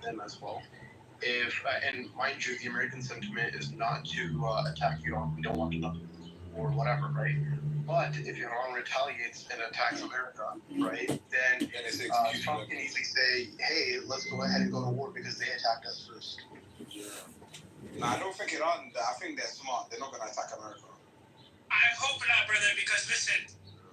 them as well. If and mind you, the American sentiment is not to attack Iran. We don't want to or whatever, right? But if Iran retaliates and attacks America, right, then Trump can easily say, "Hey, let's go ahead and go to war because they attacked us first." Yeah. No, I don't think Iran. I think they're smart. They're not going to attack America. I hope not, brother, because listen,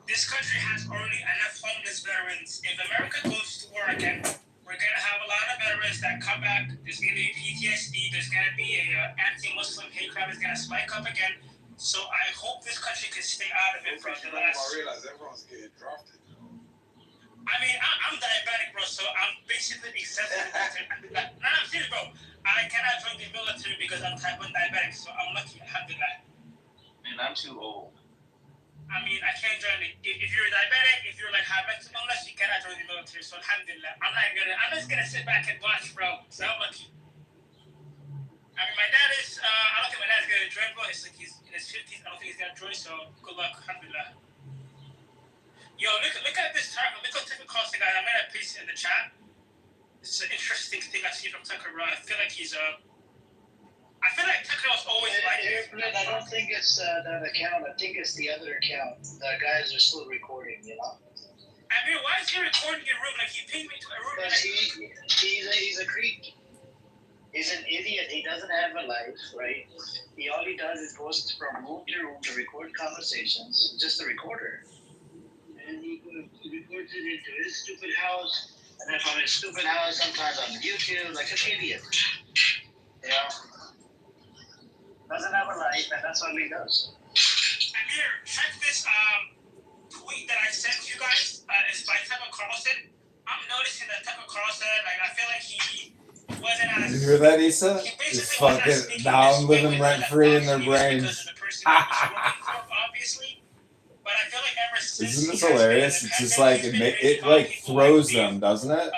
this country has already enough homeless veterans. If America goes to war again, we're going to have a lot of veterans that come back. There's going to be PTSD. There's going to be a anti-Muslim hate crime is going to spike up again. So I hope this country can stay out of it for the last. I realize everyone's getting drafted. I mean, I'm diabetic, bro, so I'm basically accessible to no, I'm serious, bro. I cannot join the military because I'm type 1 diabetic, so I'm lucky. Alhamdulillah. Man, I'm too old. I mean, I can't join it. If you're diabetic, if you're like high mental illness, you cannot join the military. So alhamdulillah, I'm just gonna sit back and watch, bro. So I'm lucky. I mean, my dad is. I don't think my dad's gonna join, bro. It's like he's in his 50s. I don't think he's gonna join. So good luck, alhamdulillah. Yo, look at this target. Look at Tucker Carlson, guys. I made a piece in the chat. This is an interesting thing I see from Tucker. I feel like he's I feel like Tucker was always like. I don't think it's that account. I think it's the other account. The guys are still recording, you know. I mean, why is he recording your room? Like he pinged me to a room. Because he's a creep. He's an idiot. He doesn't have a life, right? All he does is goes from room to room to record conversations. Just a recorder. And he records it into his stupid house, and then from his stupid house, sometimes on YouTube, like an idiot. You know? Doesn't have a life, and that's what he does. Amir, check this tweet that I sent you guys. It's by Tucker Carlson. I'm noticing that Tucker Carlson, like, I feel like he wasn't as. You hear that, Issa? It's fucking now I'm living rent free in their brains. Obviously. But I feel like ever since. Isn't this hilarious? It's just like it like throws them, doesn't it?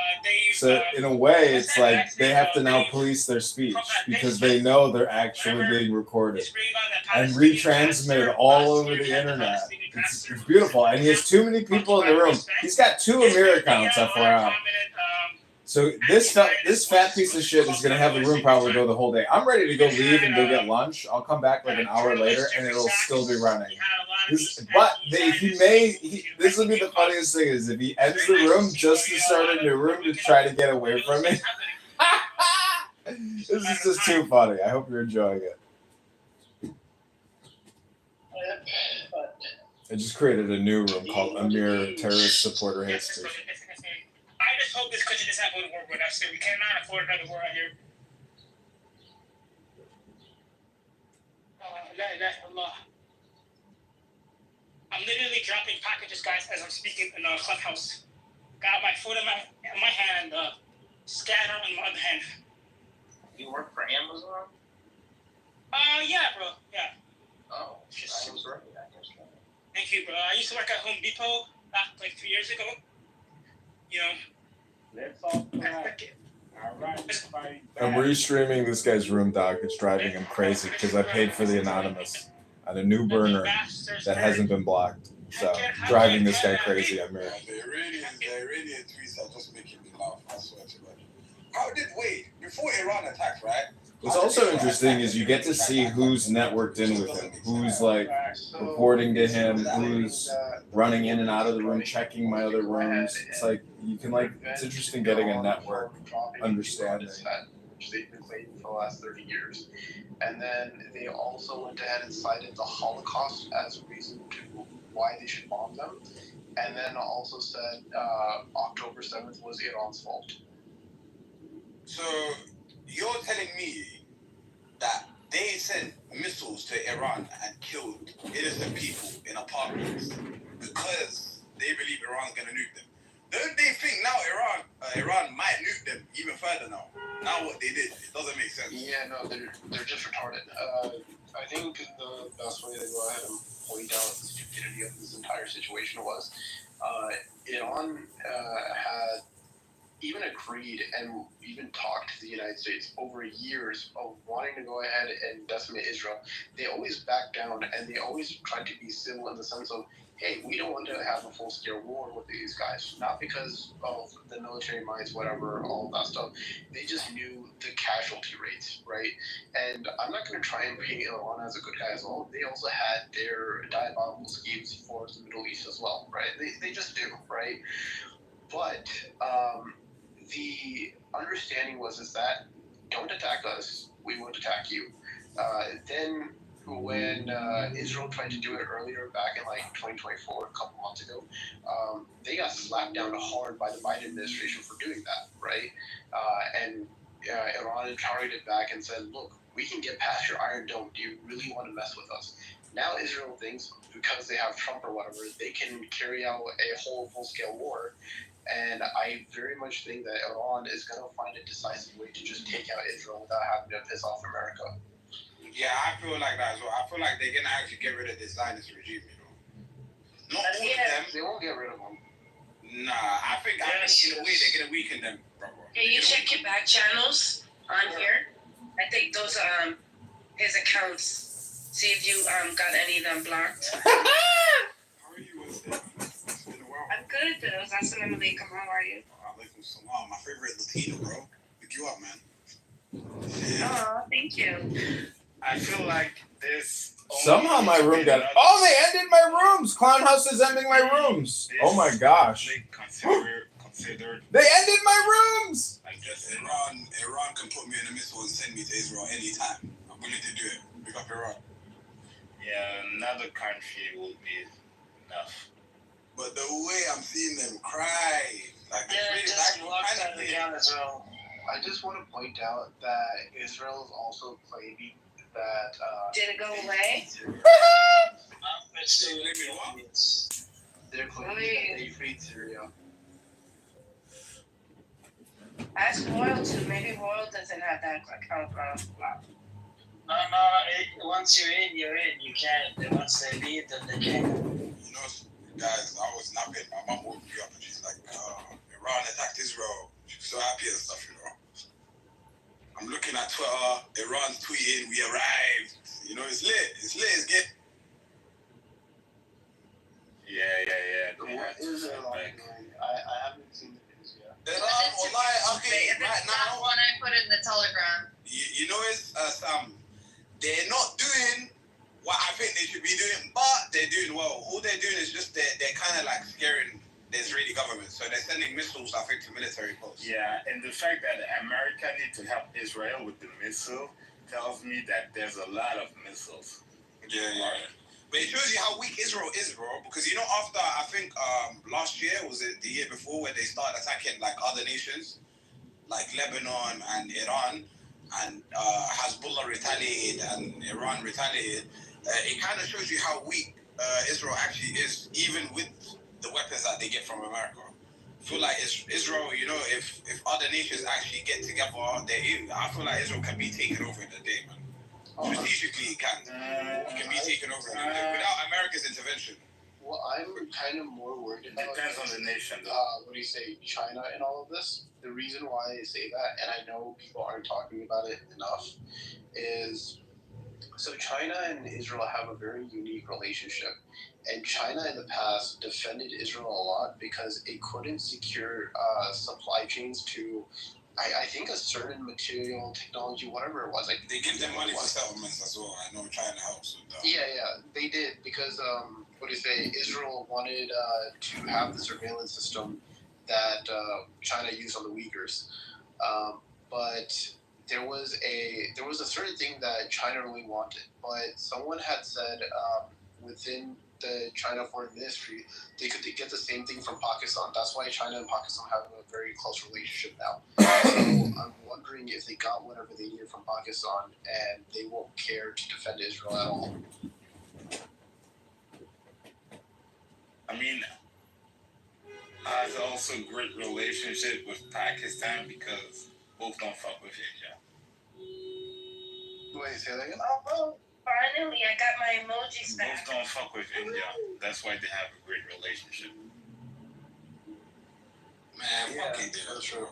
So in a way, it's like they have to now police their speech because they know they're actually being recorded and retransmitted all over the internet. It's beautiful, and he has too many people in the room. He's got 2 Amir accounts, FYI. So this fat piece of shit is gonna have the room probably go the whole day. I'm ready to go leave and go get lunch. I'll come back like an hour later, and it'll still be running. This will be the funniest thing is if he ends the room just to start a new room to try to get away from it. This is just too funny. I hope you're enjoying it. I just created a new room called Amir Terrorist Supporter Hate Speech. I just hope this country doesn't have one war, but that's it. We cannot afford another war out here. La ilaha illallah. I'm literally dropping packages, guys, as I'm speaking in a clubhouse. Got my phone in my hand, scanner in my other hand. You work for Amazon? Yeah, bro. Yeah. Oh, I was right. Thank you, bro. I used to work at Home Depot back like 3 years ago. You know. Let's all right. All right. I'm restreaming this guy's room, Doc. It's driving him crazy because I paid for the anonymous on a new burner that hasn't been blocked. So driving this guy crazy. I'm here. The Iranian tweets are just making me laugh. I swear to God. Before Iran attacked, right? What's also interesting is you get to see who's networked in with him, who's like reporting to him, who's running in and out of the room, checking my other rooms. It's like you can it's interesting getting a network understanding. Which they've been claiming for the last 30 years. And then they also went ahead and cited the Holocaust as a reason to why they should bomb them. And then also said October 7th was Iran's fault. So you're telling me that they sent missiles to Iran and killed innocent people in apartments because they believe Iran's going to nuke them? Don't they think now Iran might nuke them even further now? Now what they did, it doesn't make sense. Yeah, no, they're just retarded. I think the best way to go ahead and point out the stupidity of this entire situation was Iran had even agreed and even talked to the United States over years of wanting to go ahead and decimate Israel. They always backed down and they always tried to be civil in the sense of, hey, we don't want to have a full-scale war with these guys. Not because of the military minds, whatever, all of that stuff. They just knew the casualty rates, right? And I'm not going to try and paint Iran as a good guy as well. They also had their diabolical schemes for the Middle East as well, right? They just do, right? But the understanding is that don't attack us, we won't attack you. Then when Israel tried to do it earlier back in like 2024, a couple months ago, they got slapped down hard by the Biden administration for doing that, right? And Iran targeted back and said, look, we can get past your Iron Dome. Do you really want to mess with us? Now Israel thinks because they have Trump or whatever, they can carry out a whole full-scale war. And I very much think that Iran is going to find a decisive way to just take out Israel without having to piss off America. Yeah, I feel like that as well. I feel like they're gonna actually get rid of this Zionist regime, you know. Not all of them. They won't get rid of them. Nah, I think in a way they're gonna weaken them, bro. Can you check your back channels on here? I think those are his accounts. See if you got any of them blocked. How are you? It's been a while. I'm good, though. Assalamu alaikum. How are you? Alaikum salam. My favorite Latino, bro. Pick you up, man. Oh, thank you. I feel like this. Somehow my room got. Oh, they ended my rooms. Clown House is ending my rooms. Oh my gosh. They considered. They ended my rooms. I guess Iran can put me in a missile and send me to Israel anytime. I'm willing to do it. Pick up Iran. Yeah, another country would be enough. But the way I'm seeing them cry, like Yeah, just walk down the ground as well. I just want to point out that Israel is also claiming that. Did it go away? They're claiming that they freed Syria. Ask Royal too. Maybe Royal doesn't have that account blocked. No, once you're in, you're in. You can't. Once they leave, then they can't. You know, guys, I was napping. My mom woke me up and she's like, Iran attacked Israel. She's so happy and stuff, you know. I'm looking at Twitter, Iran's tweeting, we arrived. You know, it's lit. It's lit. It's good. Yeah. What is it like? I haven't seen the news yet. Iran, wallahi, okay, right now. One I put in the Telegram. You know, it's they're not doing what I think they should be doing, but they're doing well. All they're doing is just they're kind of like scaring the Israeli government. So they're sending missiles, I think, to military posts. Yeah, and the fact that America need to help Israel with the missile tells me that there's a lot of missiles. Yeah. But it shows you how weak Israel is, bro. Because you know, after I think last year, was it the year before, where they started attacking like other nations, like Lebanon and Iran, and Hezbollah retaliated and Iran retaliated. It kind of shows you how weak Israel actually is, even with the weapons that they get from America. I feel like Israel, you know, if other nations actually get together, I feel like Israel can be taken over in a day, man. Strategically, it can be taken over in a day without America's intervention. What I'm kind of more worried about Depends on the nation, though. what do you say, China and all of this. The reason why I say that, and I know people aren't talking about it enough, is so China and Israel have a very unique relationship. And China in the past defended Israel a lot because it couldn't secure supply chains to, I think, a certain material, technology, whatever it was. Like They give them money for settlements as well. I know China helps with that. Yeah, they did because what do you say? Israel wanted to have the surveillance system that China used on the Uyghurs, but there was a certain thing that China really wanted. But someone had said within the China Foreign Ministry they could get the same thing from Pakistan. That's why China and Pakistan have a very close relationship now. So I'm wondering if they got whatever they needed from Pakistan and they won't care to defend Israel at all. I mean, has also great relationship with Pakistan because both don't fuck with India. Wait, say that again? Oh, finally, I got my emojis Both back. don't fuck with India. That's why they have a great relationship. Man, fuck India. That's true.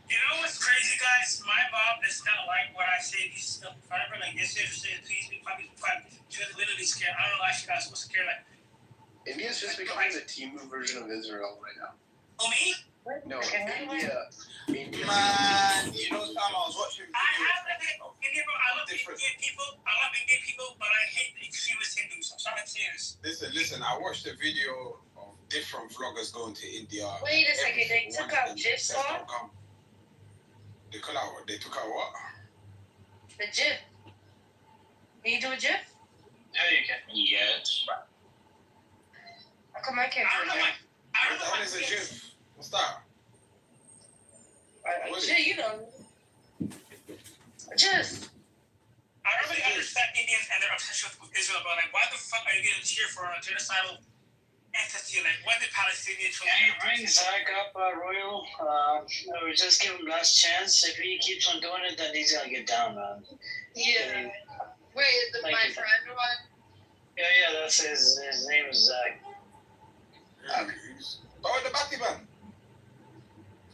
You know what's crazy, guys? My mom does not like what I say. These stuff, forever, like this is please be probably just really really scared. I don't know why she got so scared. Like, India's just becoming the Timu version of Israel right now. oh, me? No, India. Man, you know, Sam, I was watching I videos have Indian, bro. I love different. Indian people. I love Indian people, but I hate the extremist Hindus. I'm sorry to say this. Listen, I watched a video of different vloggers going to India. Wait a second, they took out GIFs off? They took out what? They took out what? The GIF. Can you do a GIF? Yeah, you can. Yes. How come I can't I don't do know a why. I don't know What why. is a GIF? What's that? What is GIF? You know. GIF. I don't really understand Indians and their obsession with Israel, but like, why the fuck are you going to cheer for a genocidal entity? Like, what did Palestinian Can you bring children? Zach up, Royal? Or just give him last chance. If he keeps on doing it, then he's gonna get down, man. Yeah. Wait, my Like it. friend one? Yeah, that's his name is Zach. Oh, the Batman.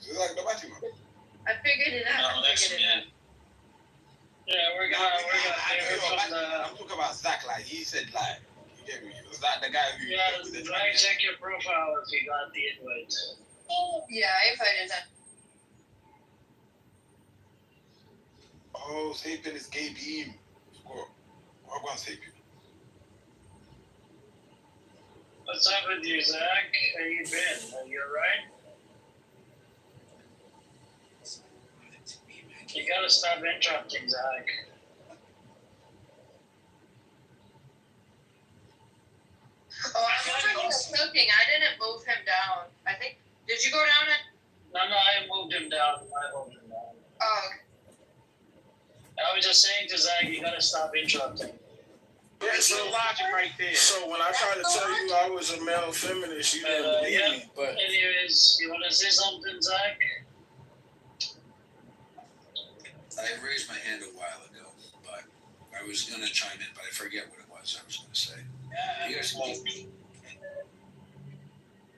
It's like the Batman. I figured it out. No, I that's figured it out. Yeah, we're gonna hear from the. I'm talking about Zach. Like he said, like you get me. Was that the guy who? Yeah, with the try check your profile if you got the invite. Yeah, I invited him. Oh, Sapien is gay beam. What one Sapien? What's up with you, Zach? How you been? Are you alright? You gotta stop interrupting, Zach. Oh, I thought he was cooking. I didn't move him down. I think. Did you go down it? No, I moved him down. Oh, okay. I was just saying to Zach, you gotta stop interrupting. There's no logic right there. So when I tried to tell you I was a male feminist, you didn't believe yeah. me. But Anyways, you wanna say something, Zach? I raised my hand a while ago, but I was gonna chime in, but I forget what it was I was gonna say. Here's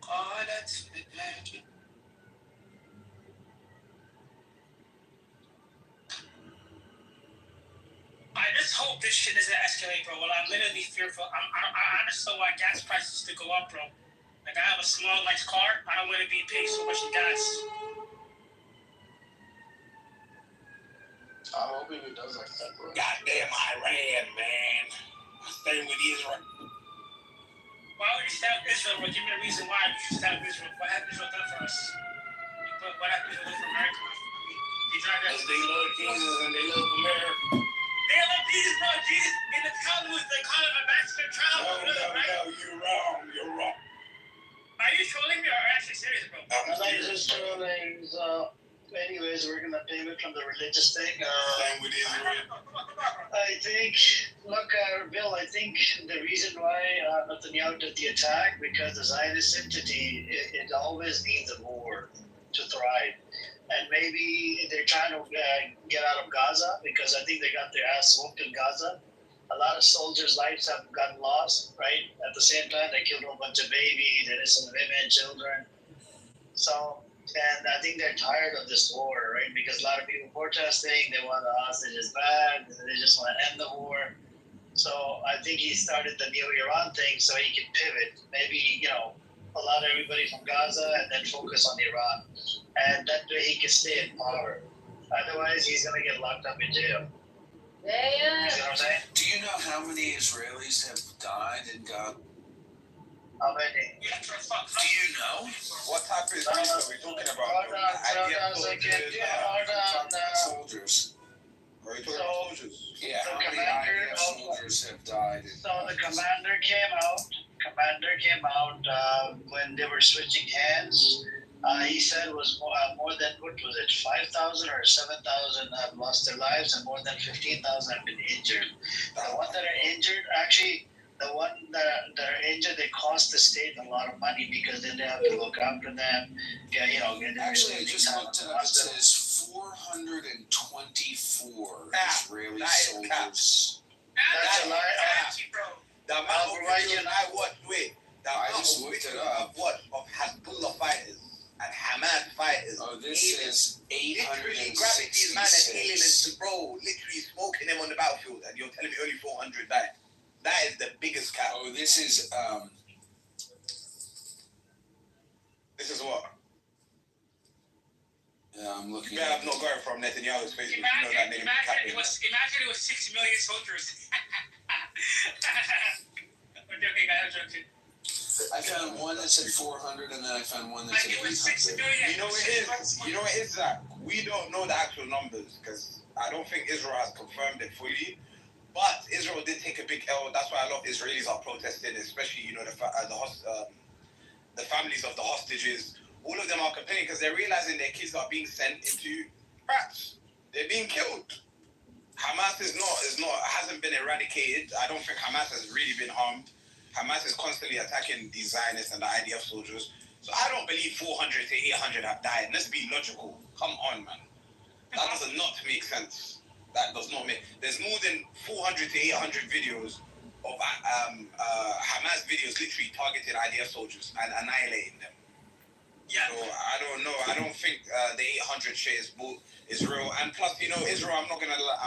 Oh, that's. I just hope this shit doesn't escalate, bro. Well, I'm literally fearful. I understand why gas prices to go up, bro. Like, I have a small, nice car. I don't want to be paying so much in gas. I'm hoping it does like that, bro. Goddamn Iran, man. Staying with Israel. Why would you stab Israel, bro? Give me a reason why you should stab Israel. What has Israel done for us? What has Israel done for America? Because they love Jesus and they love America. They love Jesus, bro. Jesus in the Talmud, they call him a master child. No, you're wrong. You're wrong. Are you trolling me or are you actually serious, bro? I'm just trolling. Anyways, we're gonna pivot from the religious thing. Same with Israel. I think, look, Bill, I think the reason why Netanyahu did the attack, because the Zionist entity, it always needs a war to thrive. And maybe they're trying to get out of Gaza, because I think they got their ass whooped in Gaza. A lot of soldiers' lives have gotten lost, right? At the same time, they killed a whole bunch of babies, innocent women, children. So, and I think they're tired of this war, right? Because a lot of people protesting, they want the hostages back, they just want to end the war. So I think he started the new Iran thing so he could pivot. Maybe, allow everybody from Gaza and then focus on Iran. And that way he can stay in power. Otherwise, he's going to get locked up in jail. Yeah. You see what I'm saying? Do you know how many Israelis have died in Gaza? How many? Do you know? What type of people are we talking about? Hold on. Soldiers. Are you talking about soldiers? Yeah, The how many commander IDF of- soldiers have died? So the commander came out when they were switching hands. He said it was more than, what was it, 5,000 or 7,000 have lost their lives and more than 15,000 have been injured. The ones that are injured, actually, the one that are injured, they cost the state a lot of money because then they have to look after them. Get Actually, I just looked it up. It says 424 Israeli soldiers. That's a lie. The amount of Israel I just looked it up. of Hezbollah fighters and Hamas fighters. Oh, this says Literally grabbing these men and healing 866. them, bro. Literally smoking them on the battlefield, and you're telling me only 400 died. That is the biggest cap. Oh, this is This is what? I'm looking. Yeah, I'm not going from Netanyahu's Facebook. Imagine it was 6 million soldiers. I'm joking, I'm joking. I found one that said 400, and then I found one that Like said it was 6 800. million. You know what it is? You know what it is, Zach? We don't know the actual numbers because I don't think Israel has confirmed it fully. But Israel did take a big L. That's why a lot of Israelis are protesting, especially the families of the hostages. All of them are complaining because they're realizing their kids are being sent into rats. They're being killed. Hamas hasn't been eradicated. I don't think Hamas has really been harmed. Hamas is constantly attacking the Zionists and the IDF soldiers. So I don't believe 400 to 800 have died. Let's be logical. Come on, man. That does not make sense. That does not make. There's more than 400 to 800 videos of Hamas videos literally targeting IDF soldiers and annihilating them. Yeah. So I don't know. I don't think the 800 shares is real. And plus, Israel. I'm not gonna lie.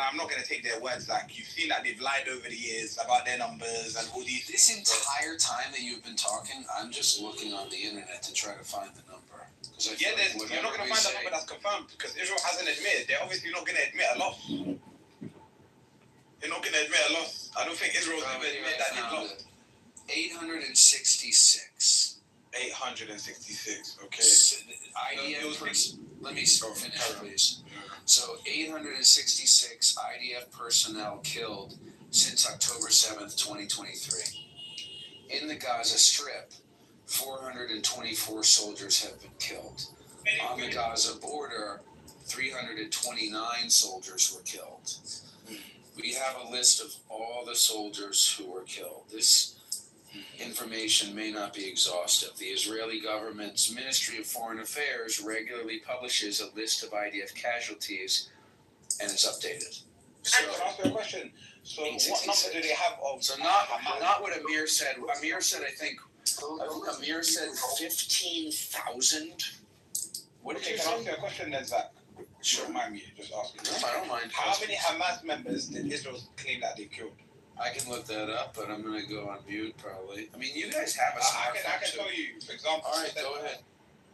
I'm not gonna take their words. Like you've seen that they've lied over the years about their numbers and all these. This entire time that you've been talking, I'm just looking on the internet to try to find the number. You're not gonna find a number that's confirmed because Israel hasn't admitted. They're obviously not gonna admit a loss. They're not gonna admit a loss. I don't think Israel's ever admit that they've lost. 866. 866. Okay. IDF let me finish, please. So 866 IDF personnel killed since October 7th, 2023. In the Gaza Strip, 424 soldiers have been killed. On the Gaza border, 329 soldiers were killed. We have a list of all the soldiers who were killed. This information may not be exhaustive. The Israeli government's Ministry of Foreign Affairs regularly publishes a list of IDF casualties, and it's updated. So, can I ask you a question? So, what number do they have of? So, not what Amir said. Amir said, Amir said 15,000. What did you say? Can I ask you a question then, Zach? Sure. Don't mind me, just asking. No, I don't mind. How many Hamas members did Israel claim that they killed? I can look that up, but I'm going to go on mute probably. I mean, you guys have a smartphone I can tell you, for example. All right, go ahead.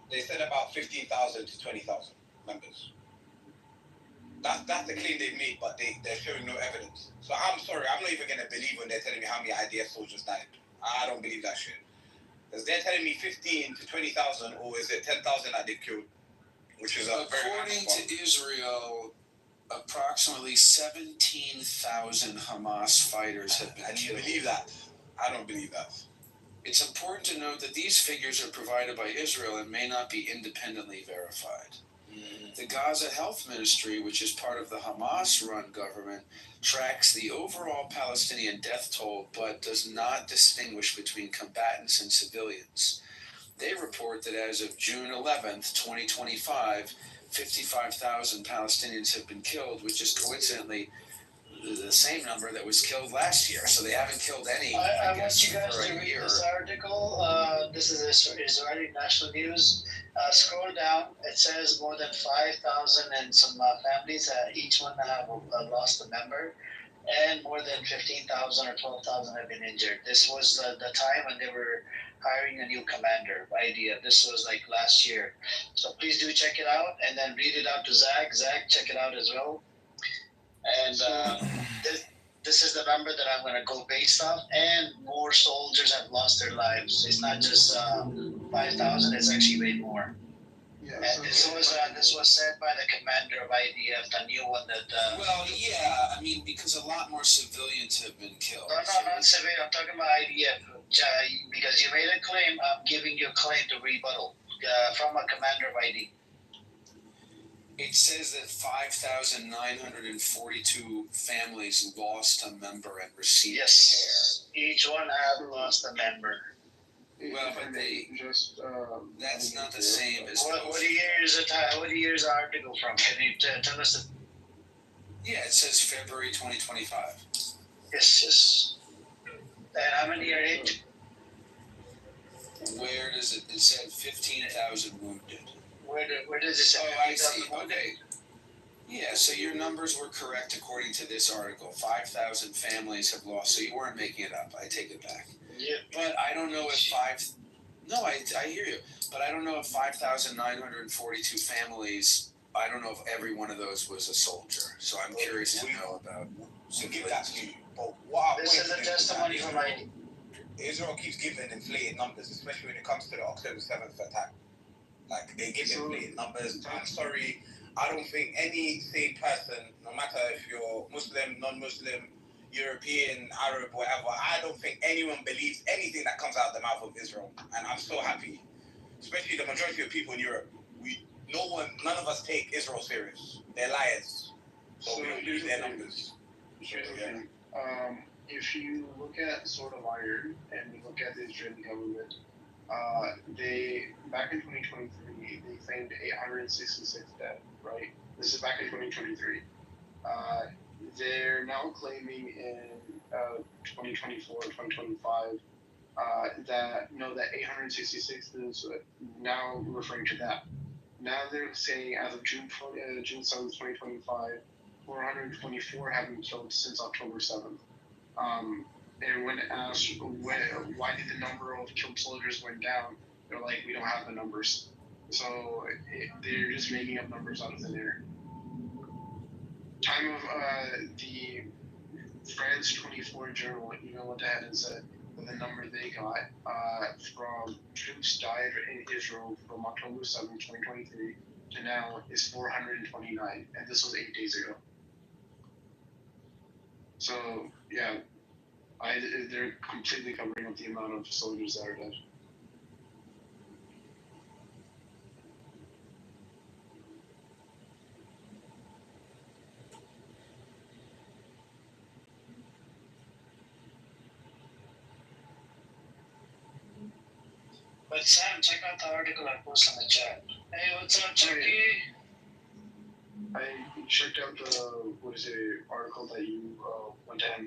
They said about 15,000 to 20,000 members. That's the claim they've made, but they're showing no evidence. So I'm sorry, I'm not even going to believe when they're telling me how many IDF soldiers died. I don't believe that shit. Because they're telling me 15 to 20,000, or is it 10,000 that they killed? Which is according to Israel, approximately 17,000 Hamas fighters have been killed. And you believe that? I don't believe that. It's important to note that these figures are provided by Israel and may not be independently verified. The Gaza Health Ministry, which is part of the Hamas-run government, tracks the overall Palestinian death toll but does not distinguish between combatants and civilians. They report that as of June 11th, 2025, 55,000 Palestinians have been killed, which is coincidentally the same number that was killed last year. So they haven't killed any. I want you guys to read this article. This is Israeli national news. Scroll down. It says more than 5,000 and some families, each one have lost a member, and more than 15,000 or 12,000 have been injured. This was the time when they were hiring a new commander, IDF. This was like last year. So please do check it out and then read it out to Zach. Zach, check it out as well. And this is the number that I'm going to go based off. And more soldiers have lost their lives. It's not just 5,000. It's actually way more. Yeah, and this was said by the commander of IDF, the new one that. I mean, because a lot more civilians have been killed. No, not civilian. I'm talking about IDF. Because you made a claim, I'm giving you a claim to rebuttal from a commander of IDF. It says that 5,942 families lost a member and received care. Each one have lost a member. Well, but they just that's not the same as. What year is the article from? Can you tell us? Yeah, it says February 2025. Yes. And how many are injured? Where does it? It said 15,000 wounded. Where does it say? Oh, I see. Okay. Yeah, so your numbers were correct according to this article. 5,000 families have lost. So you weren't making it up. I take it back. Yeah. But I don't know if No, I hear you. But I don't know if 5,942 families. I don't know if every one of those was a soldier. So I'm curious to know about. So give that to you. But what This is a testimony from my. Israel keeps giving inflated numbers, especially when it comes to the October 7th attack. Like, they give inflated numbers. I'm sorry, I don't think any sane person, no matter if you're Muslim, non-Muslim, European, Arab, whatever, I don't think anyone believes anything that comes out of the mouth of Israel. And I'm so happy, especially the majority of people in Europe. None of us take Israel serious. They're liars. So we don't lose their numbers. Here's the thing. If you look at Sword of Iron and you look at the Israeli government, they back in 2023 they claimed 866 dead. Right. This is back in 2023. They're now claiming in 2024 and 2025 that 866 is now referring to that. Now they're saying as of June 7th, 2025, 424 have been killed since October 7th. And when asked why did the number of killed soldiers went down, they're like, we don't have the numbers. So they're just making up numbers out of thin air. Time of the France 24 journal even went ahead and said that the number they got from troops died in Israel from October 7th, 2023 to now is 429, and this was 8 days ago. So, yeah, they're completely covering up the amount of soldiers that are dead. But Sam, check out the article I posted in the chat. Hey, what's up, Chucky? I checked out the article that you went ahead and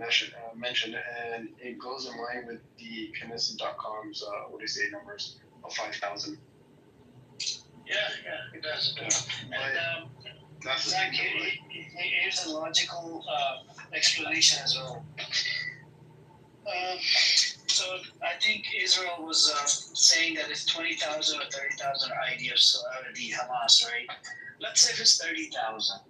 mentioned, and it goes in line with the Knesset.com's numbers of 5,000. Yeah, it does. And That's Zach, here's a logical explanation as well. So I think Israel was saying that it's 20,000 or 30,000 IDFs out of the Hamas, right? Let's say if it's 30,000.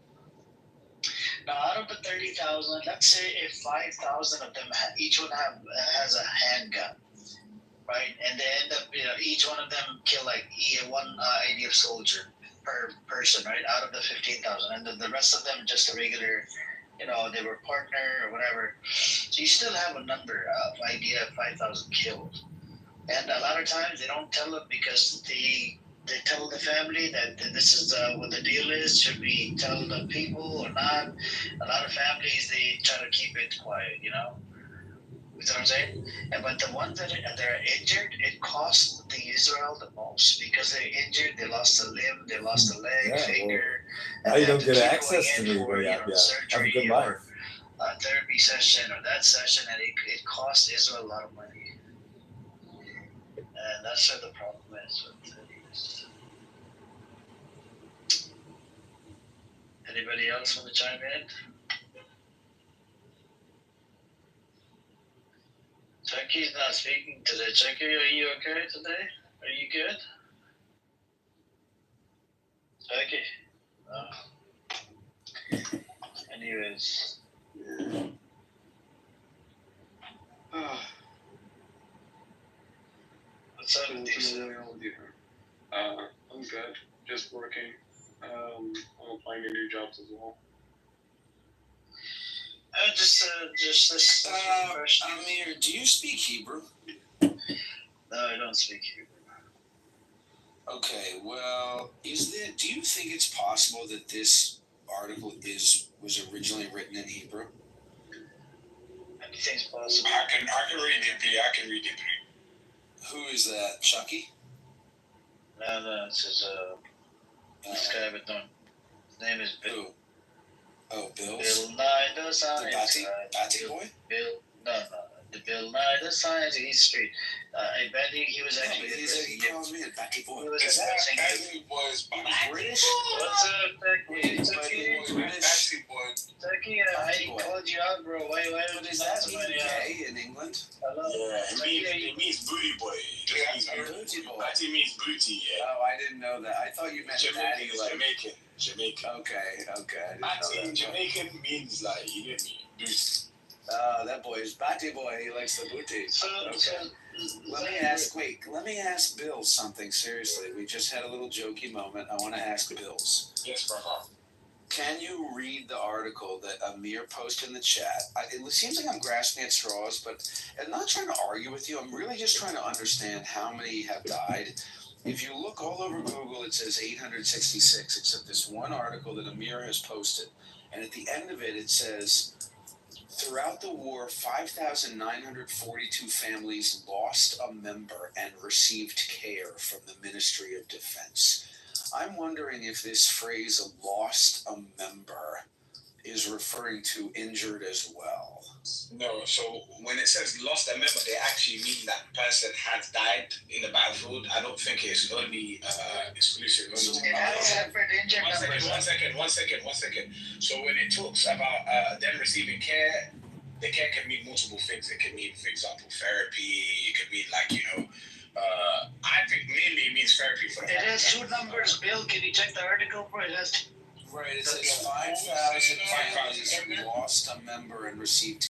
Now, out of the 30,000, let's say if 5,000 of them, each one has a handgun, right? And they end up, each one of them kill like one IDF soldier per person, right? Out of the 15,000, and the rest of them just a regular, they were partner or whatever. So you still have a number of IDF 5,000 killed, and a lot of times they don't tell them because they tell the family that this is what the deal is. Should we tell the people or not? A lot of families, they try to keep it quiet, You know what I'm saying? But the ones that are injured, it costs the Israel the most because they're injured. They lost a limb, they lost a leg, finger. Now you don't get access to me, but have a good life. A therapy session or that session, and it costs Israel a lot of money. And that's where the problem is with this. Anybody else want to chime in? Chucky's not speaking today. Chucky, are you okay today? Are you good? Chucky? Anyways. What's up with you? I'm good. Just working. I'm applying to new jobs as well. Just this question. Amir, do you speak Hebrew? No, I don't speak Hebrew. Okay, well, do you think it's possible that this article was originally written in Hebrew? Anything's possible. I can read it. I can read it. Who is that? Chucky? No, this guy, but no. His name is Bill. Who? Oh, Bill? Bill Nye the Science The Batty Boy? No. The Bill Nye the Science. He's straight. I bet he was actually. He calls me a Batty Boy. Batty was British? What's up, Becky? Ireland? Yeah, it means booty boy. Booty boy. Bati means booty, yeah. Oh, I didn't know that. I thought you meant natty, like Jamaican. Okay, I didn't Bati know in that. Jamaican means like, you get me, booty. That boy is Batty boy. He likes the booty. So Let me ask Bill something seriously. We just had a little jokey moment. I want to ask Bills. Yes, brother. Can you read the article that Amir posted in the chat? It seems like I'm grasping at straws, but I'm not trying to argue with you. I'm really just trying to understand how many have died. If you look all over Google, it says 866, except this one article that Amir has posted. And at the end of it, it says, throughout the war, 5,942 families lost a member and received care from the Ministry of Defense. I'm wondering if this phrase "lost a member" is referring to injured as well. No, so when it says lost a member, they actually mean that person has died in the battlefield. I don't think it's only exclusive. it has separate injured numbers. One second. So when it talks about them receiving care, the care can mean multiple things. It can mean, for example, therapy. It could mean I think mainly it means therapy for the It has two numbers. Bill, can you check the article for it? Has Right, it says 5,000 families lost a member and received